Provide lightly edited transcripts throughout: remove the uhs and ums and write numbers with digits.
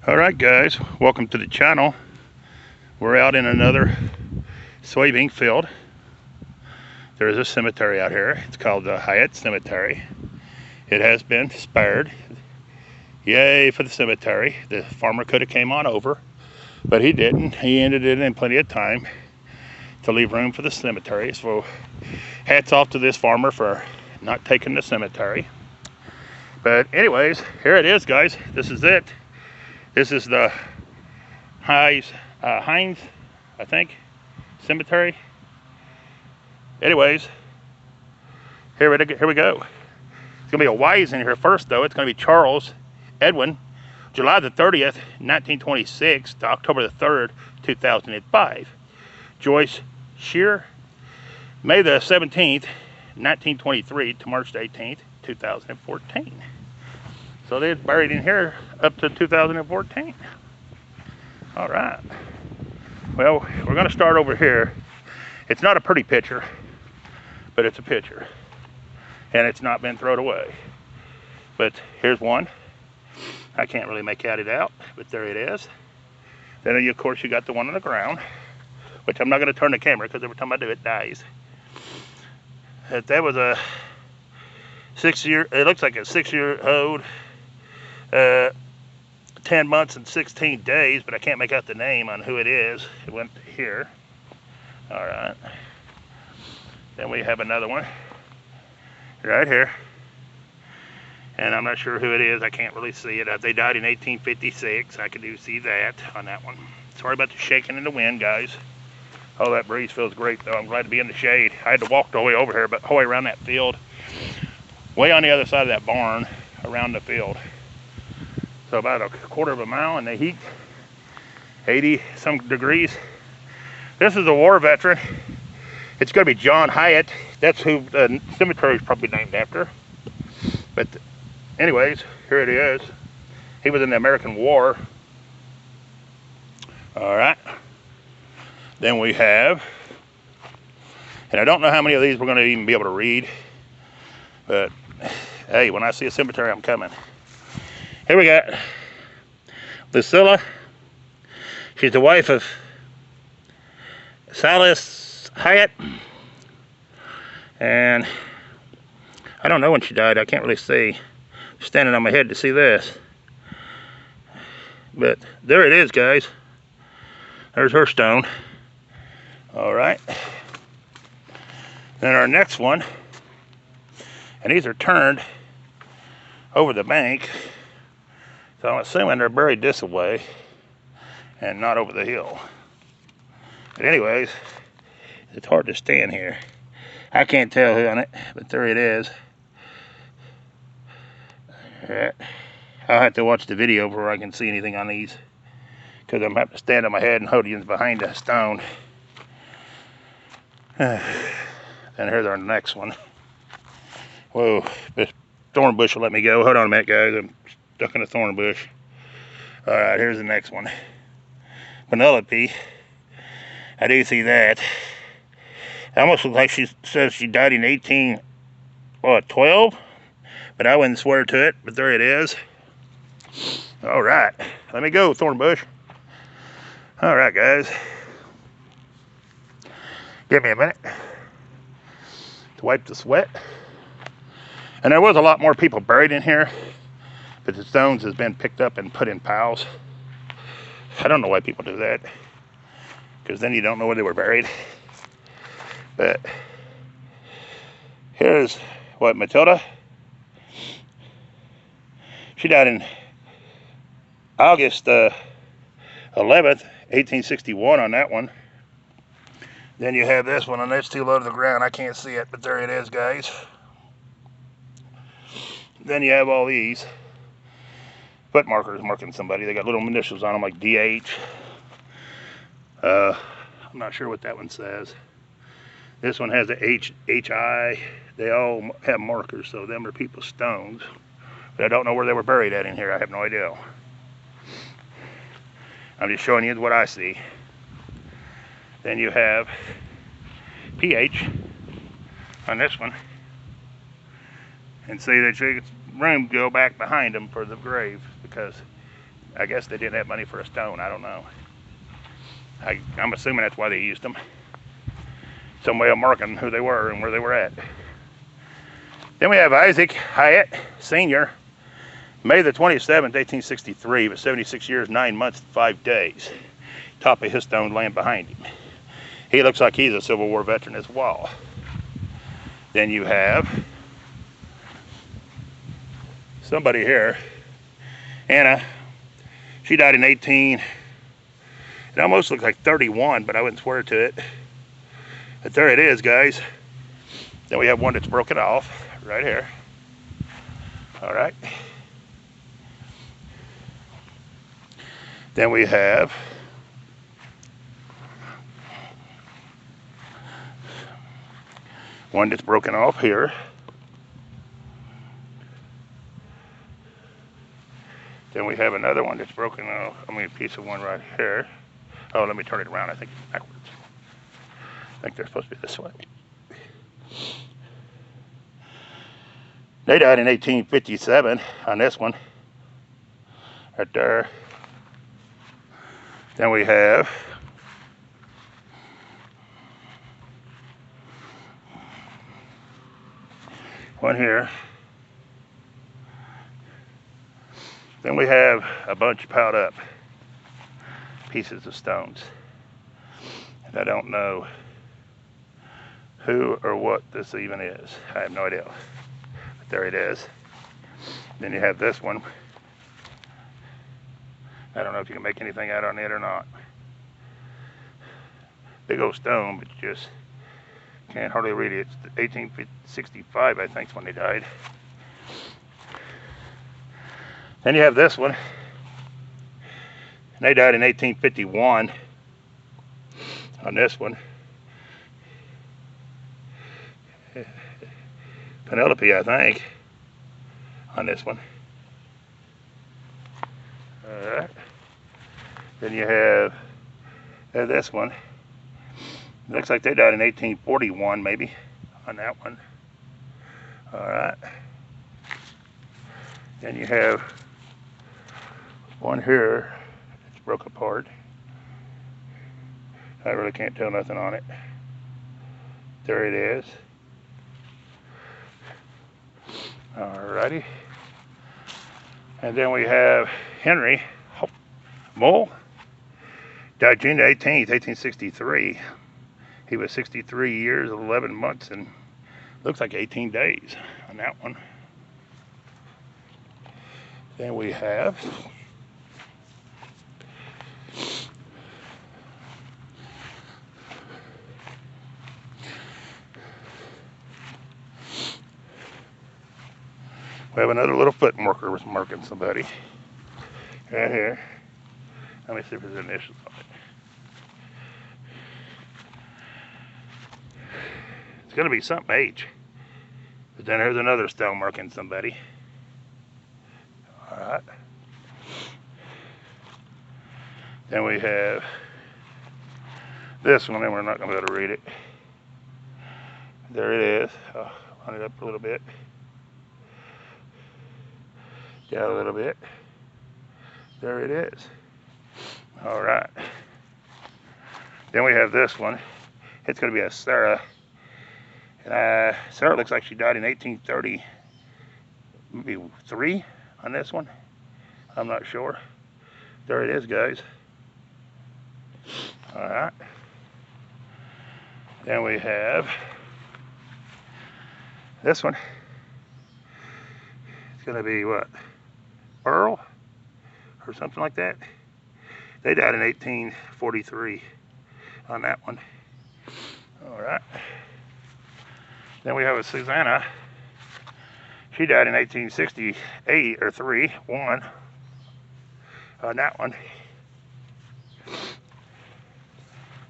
Alright guys, welcome to the channel. We're out in another soybean field. There is a cemetery out here. It's called the Hite Cemetery. It has been spared. Yay for the cemetery. The farmer could have came on over, but he didn't. He ended it in plenty of time to leave room for the cemetery. So hats off to this farmer for not taking the cemetery. But anyways, here it is guys. This is it. This is the Hite, I think, cemetery. Anyways, here we go. It's gonna be a Wise in here first, though. It's gonna be Charles Edwin, July the 30th, 1926 to October the 3rd, 2005. Joyce Shear, May the 17th, 1923 to March the 18th, 2014. So they're buried in here up to 2014. All right. Well, we're going to start over here. It's not a pretty picture, but it's a picture. And it's not been thrown away. But here's one. I can't really make it out, but there it is. Then, of course, you got the one on the ground, which I'm not going to turn the camera because every time I do, it dies. That was a 6-year, it looks like a 6-year-old. 10 months and 16 days, but I can't make out the name on who it is. It went here. All right. Then we have another one right here. And I'm not sure who it is. I can't really see it. They died in 1856. I can do see that on that one. Sorry about the shaking in the wind, guys. Oh, that breeze feels great, though. I'm glad to be in the shade. I had to walk the way over here, but the whole way around that field. Way on the other side of that barn, around the field. So about a quarter of a mile in the heat, 80 some degrees. This is a war veteran. It's going to be John Hite. That's who the cemetery is probably named after. But anyways, here it is. He was in the American War. All right. Then we have, and I don't know how many of these we're going to even be able to read, but hey, when I see a cemetery, I'm coming. Here we got Lucilla. She's the wife of Silas Hite. And I don't know when she died. I can't really see. Standing on my head to see this. But there it is, guys. There's her stone. All right. Then our next one. And these are turned over the bank. So I'm assuming they're buried this way and not over the hill. But anyways, it's hard to stand here. I can't tell who on it, but there it is. All right. I'll have to watch the video before I can see anything on these, because I'm having to stand on my head and hold you behind the stone. And here's our next one. Whoa, this thorn bush will let me go. Hold on a minute, guys. I'm stuck in a thorn bush. All right, here's the next one. Penelope. I do see that. It almost looks like she says she died in 1812, but I wouldn't swear to it, but there it is. All right, let me go, thorn bush. All right, guys. Give me a minute to wipe the sweat. And there was a lot more people buried in here, but the stones has been picked up and put in piles. I don't know why people do that, because then you don't know where they were buried. But here's what, Matilda. She died in August 11th, 1861 on that one. Then you have this one, and that's too low to the ground. I can't see it, but there it is, guys. Then you have all these foot markers marking somebody. They got little initials on them like DH. I'm not sure what that one says. This one has a HI. They all have markers, so them are people's stones. But I don't know where they were buried at in here. I have no idea. I'm just showing you what I see. Then you have PH on this one. And see that you room go back behind them for the grave, because I guess they didn't have money for a stone. I don't know. I'm assuming that's why they used them. Some way of marking who they were and where they were at. Then we have Isaac Hite Sr., May the 27th, 1863, but 76 years, 9 months, 5 days. Top of his stone laying behind him. He looks like he's a Civil War veteran as well. Then you have somebody here, Anna. She died in 18. It almost looks like 31, but I wouldn't swear to it. But there it is, guys. Then we have one that's broken off right here. All right. Then we have one that's broken off here. Then we have another one that's broken off. I mean, a piece of one right here. Oh, let me turn it around. I think it's backwards. I think they're supposed to be this way. They died in 1857 on this one. Right there. Then we have one here. Then we have a bunch piled up pieces of stones. And I don't know who or what this even is. I have no idea. But there it is. Then you have this one. I don't know if you can make anything out on it or not. Big old stone, but you just can't hardly read it. It's 1865, I think, is when they died. Then you have this one. And they died in 1851 on this one. Penelope, I think, on this one. Alright. Then you have this one. It looks like they died in 1841, maybe, on that one. Alright. Then you have one here. It's broke apart. I really can't tell nothing on it. There it is. Alrighty. And then we have Henry Mole. Died June 18th, 1863. He was 63 years, 11 months, and looks like 18 days on that one. Then we have another little foot marker was marking somebody right here. Let me see if there's initials on it. It's going to be something H. But then there's another stone marking somebody. Alright. Then we have this one, and we're not going to be able to read it. There it is. I'll line it up a little bit. Down a little bit. There it is. Alright. Then we have this one. It's going to be a Sarah. And Sarah looks like she died in 1830. Maybe 3 on this one. I'm not sure. There it is, guys. Alright. Then we have this one. It's going to be what? Earl? Or something like that. They died in 1843 on that one. Alright. Then we have a Susanna. She died in 1868 or 1 on that one.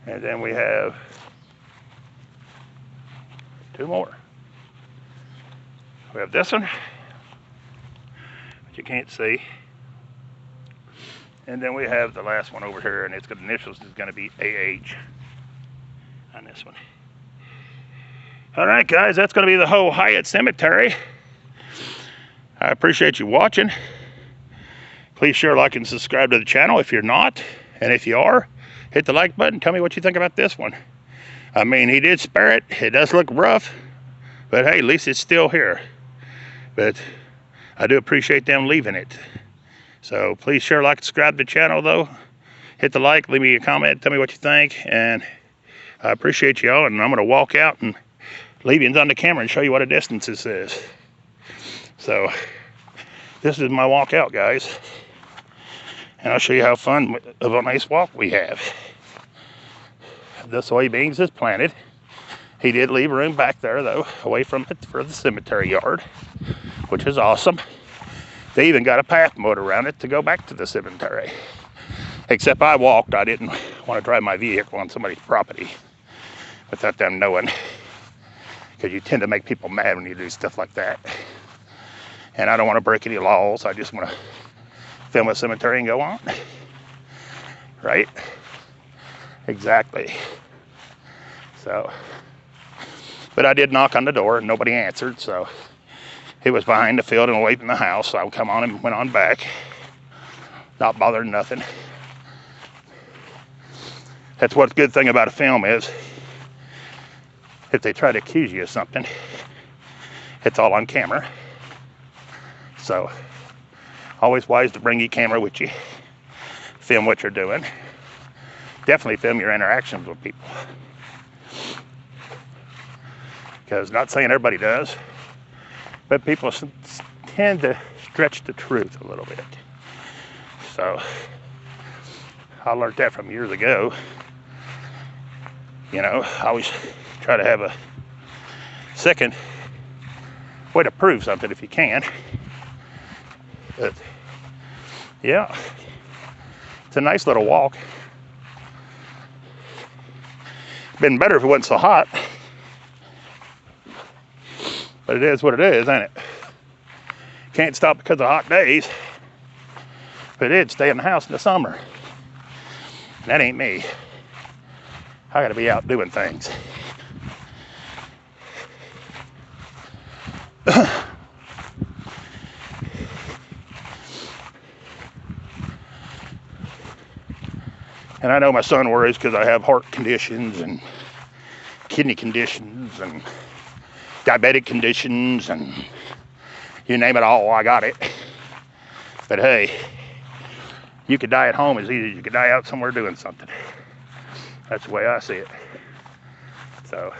And then we have 2 more. We have this one, which you can't see. And then we have the last one over here, and its initials is going to be AH on this one. All right, guys, that's going to be the whole Hite Cemetery. I appreciate you watching. Please share, like, and subscribe to the channel if you're not. And if you are, hit the like button. Tell me what you think about this one. I mean, he did spare it. It does look rough, but hey, at least it's still here. But I do appreciate them leaving it. So please share, like, and subscribe to the channel, though. Hit the like, leave me a comment, tell me what you think, and I appreciate y'all. And I'm going to walk out and leave you on the camera and show you what a distance this is. So this is my walk out, guys, and I'll show you how fun of a nice walk we have. The soybeans is planted. He did leave room back there, though, away from it for the cemetery yard, which is awesome. They even got a path mowed around it to go back to the cemetery. Except I walked. I didn't want to drive my vehicle on somebody's property without them knowing, because you tend to make people mad when you do stuff like that. And I don't want to break any laws. I just want to film a cemetery and go on. Right? Exactly. So, but I did knock on the door and nobody answered, so he was behind the field and away from the house, so I come on and went on back. Not bothering nothing. That's what the good thing about a film is. If they try to accuse you of something, it's all on camera. So, always wise to bring your camera with you. Film what you're doing. Definitely film your interactions with people. Because, not saying everybody does, but people tend to stretch the truth a little bit. So, I learned that from years ago. You know, I always try to have a second way to prove something if you can. But, yeah, it's a nice little walk. Been better if it wasn't so hot. But it is what it is, ain't it? Can't stop because of hot days. But it'd stay in the house in the summer. And that ain't me. I gotta be out doing things. And I know my son worries because I have heart conditions and kidney conditions and diabetic conditions and you name it all, I got it. But hey, you could die at home as easy as you could die out somewhere doing something. That's the way I see it. So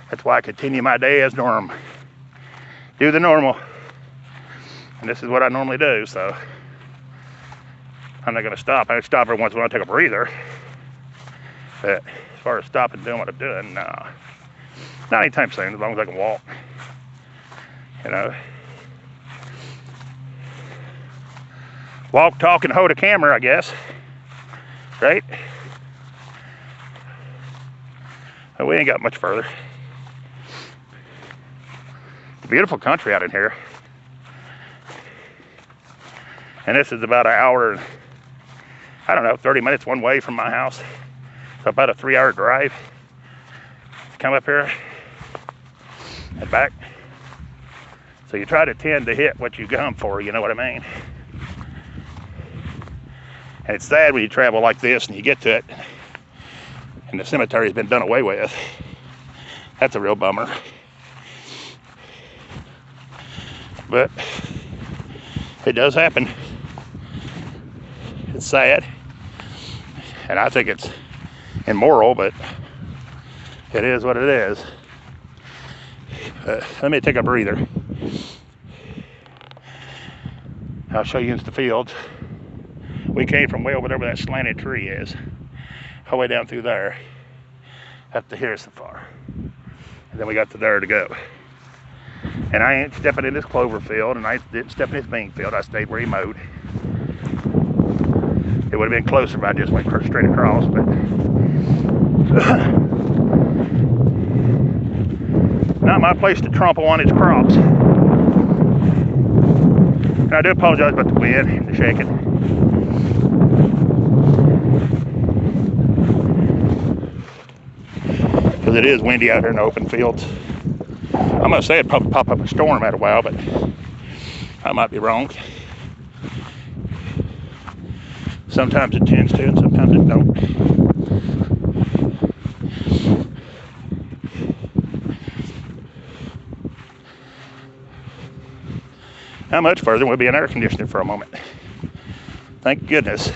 that's why I continue my day as norm. Do the normal. And this is what I normally do, so I'm not gonna stop. I stop every once in a while to take a breather. But as far as stopping doing what I'm doing, no. Not anytime soon, as long as I can walk. You know. Walk, talk, and hold a camera, I guess. Right? We ain't got much further. It's a beautiful country out in here. And this is about an hour, I don't know, 30 minutes one way from my house. So about a 3-hour drive. Come up here and back. So you try to tend to hit what you come for, you know what I mean? And it's sad when you travel like this and you get to it and the cemetery's been done away with. That's a real bummer. But it does happen. It's sad. And I think it's immoral, but it is what it is. Let me take a breather. I'll show you into the fields. We came from way over there where that slanted tree is. All the way down through there. Up to here so far. And then we got to there to go. And I ain't stepping in this clover field, and I didn't step in this bean field. I stayed where he mowed. It would have been closer if I just went straight across, but not my place to trample on his crops. And I do apologize about the wind and the shaking. Because it is windy out here in the open fields. I'm going to say it'd probably pop up a storm at a while, but I might be wrong. Sometimes it tends to, and sometimes it don't. How much further? We'll be in air conditioning for a moment. Thank goodness.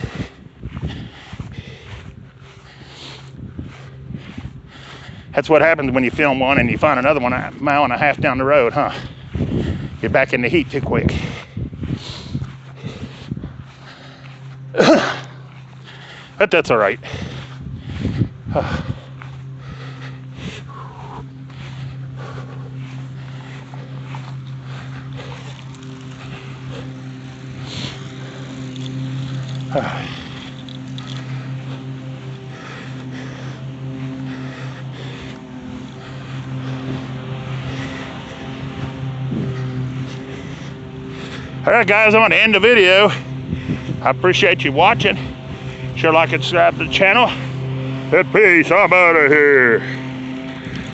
That's what happens when you film one and you find another one a mile and a half down the road, huh? You're back in the heat too quick. But that's all right. All right, guys, I'm going to end the video. I appreciate you watching. Sure like and subscribe to the channel. And peace. I'm out of here.